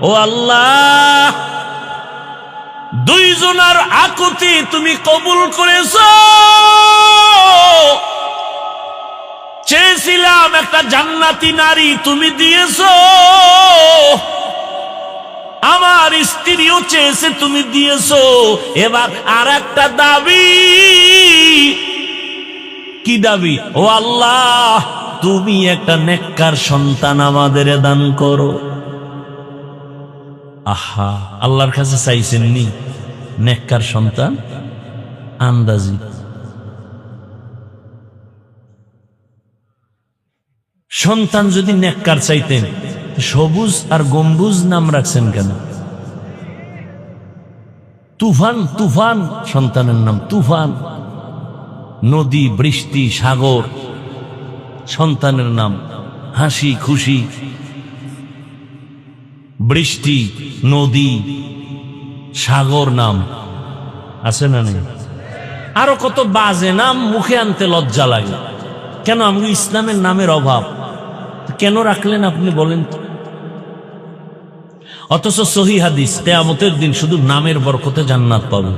ও আল্লাহ, দুইজনের আকুতি তুমি কবুল করেছো। চেয়েছিলাম একটা জান্নাতি নারী, তুমি দিয়েছো। আমার স্ত্রীও চেয়েছে, তুমি দিয়েছো। এবার আর একটা দাবি। কি দাবি? ও আল্লাহ, তুমি একটা নেককার সন্তান আমাদের দান করো। আহা, আল্লাহর কাছে চাইছেন নি নেককার সন্তান? আন্দাজি সন্তান যদি নেককার চাইতেন, সবুজ আর গম্বুজ নাম রাখছেন কেন? তুফান, তুফান সন্তানের নাম তুফান। নদী, বৃষ্টি, সাগর সন্তানের নাম। হাসি খুশি, বৃষ্টি, নদী, সাগর নাম আছে না নেই? আরো কত বাজে নাম মুখে আনতে লজ্জা লাগে। কেন? আমি ইসলামের নামের অভাব। কেন রাখলেন আপনি বলেন তো? অথচ সহিহ হাদিস, কিয়ামতের দিন শুধু নামের বরকতে জান্নাত পাবেন।